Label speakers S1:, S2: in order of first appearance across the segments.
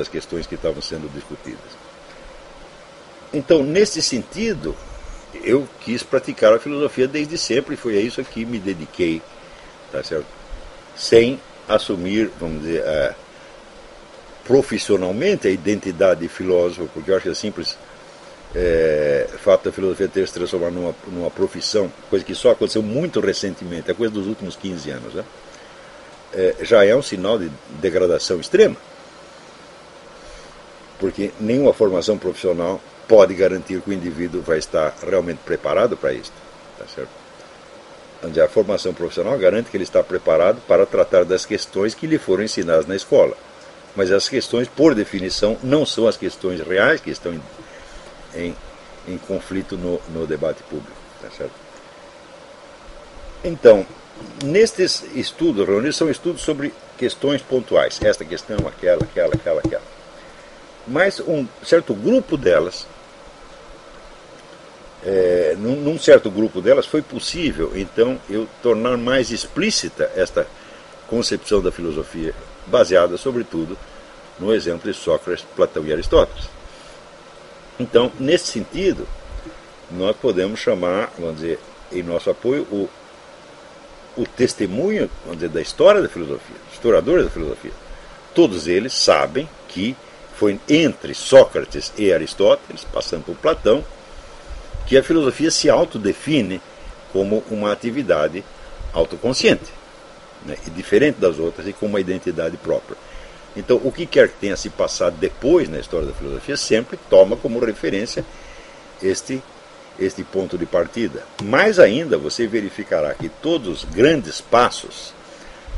S1: das questões que estavam sendo discutidas. Então, nesse sentido, eu quis praticar a filosofia desde sempre, e foi a isso que me dediquei, tá certo? Sem assumir, vamos dizer, profissionalmente a identidade de filósofo, porque eu acho que é simples fato da filosofia ter se transformado numa profissão, coisa que só aconteceu muito recentemente, é coisa dos últimos 15 anos, né? Já é um sinal de degradação extrema, porque nenhuma formação profissional pode garantir que o indivíduo vai estar realmente preparado para isso, tá certo? Onde a formação profissional garante que ele está preparado para tratar das questões que lhe foram ensinadas na escola, mas as questões, por definição, não são as questões reais que estão em conflito no debate público, tá certo? Então, nestes estudos reunidos, são estudos sobre questões pontuais, esta questão, aquela. Mas um certo grupo delas, num certo grupo delas, foi possível, então, eu tornar mais explícita esta concepção da filosofia, baseada, sobretudo, no exemplo de Sócrates, Platão e Aristóteles. Então, nesse sentido, nós podemos chamar, vamos dizer, em nosso apoio, o testemunho, vamos dizer, da história da filosofia, dos historiadores da filosofia. Todos eles sabem que foi entre Sócrates e Aristóteles, passando por Platão, que a filosofia se autodefine como uma atividade autoconsciente, né, e diferente das outras e com uma identidade própria. Então, o que quer que tenha se passado depois na história da filosofia sempre toma como referência este ponto de partida. Mais ainda, você verificará que todos os grandes passos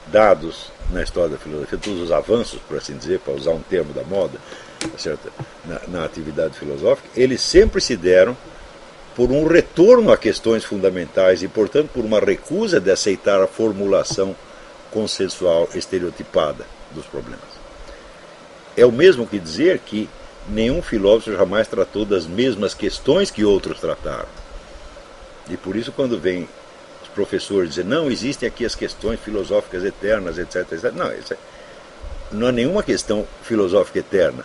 S1: dados na história da filosofia, todos os avanços, por assim dizer, para usar um termo da moda, certo? Na atividade filosófica, eles sempre se deram por um retorno a questões fundamentais e, portanto, por uma recusa de aceitar a formulação consensual estereotipada dos problemas. É o mesmo que dizer que nenhum filósofo jamais tratou das mesmas questões que outros trataram. E por isso, quando vem os professores dizer, não, existem aqui as questões filosóficas eternas, etc. Não, não há nenhuma questão filosófica eterna.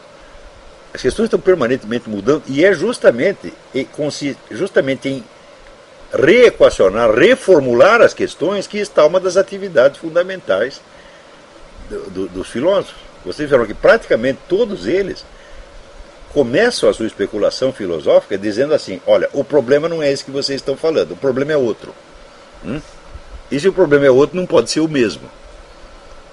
S1: As questões estão permanentemente mudando, e é justamente em reequacionar, reformular as questões que está uma das atividades fundamentais dos filósofos. Vocês viram que praticamente todos eles começam a sua especulação filosófica dizendo assim, olha, o problema não é esse que vocês estão falando, o problema é outro. E se o problema é outro, não pode ser o mesmo.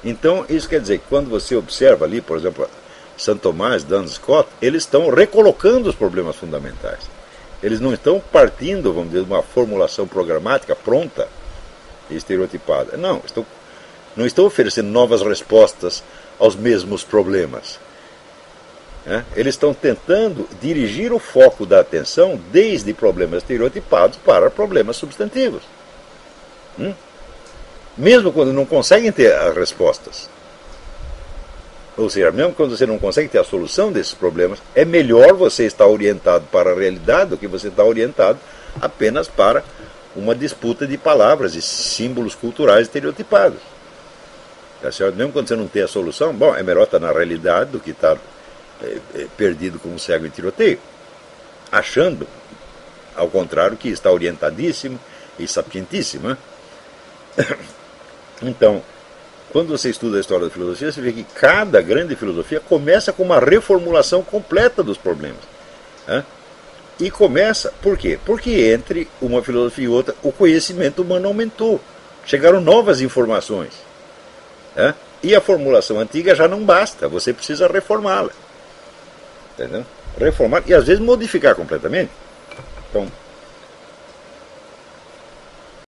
S1: Então, isso quer dizer que quando você observa ali, por exemplo, Santo Tomás, Duns Scott, eles estão recolocando os problemas fundamentais. Eles não estão partindo, vamos dizer, de uma formulação programática pronta e estereotipada. Não estão oferecendo novas respostas aos mesmos problemas. Eles estão tentando dirigir o foco da atenção desde problemas estereotipados para problemas substantivos. Mesmo quando não conseguem ter as respostas. Ou seja, mesmo quando você não consegue ter a solução desses problemas, é melhor você estar orientado para a realidade do que você estar orientado apenas para uma disputa de palavras e símbolos culturais estereotipados. Tá certo? Mesmo quando você não tem a solução, bom, é melhor estar na realidade do que estar perdido como um cego em tiroteio, achando, ao contrário, que está orientadíssimo e sapientíssimo. Então, quando você estuda a história da filosofia, você vê que cada grande filosofia começa com uma reformulação completa dos problemas. E começa, por quê? Porque entre uma filosofia e outra, o conhecimento humano aumentou. Chegaram novas informações. E a formulação antiga já não basta, você precisa reformá-la. Entendeu? Reformar e às vezes modificar completamente. Então,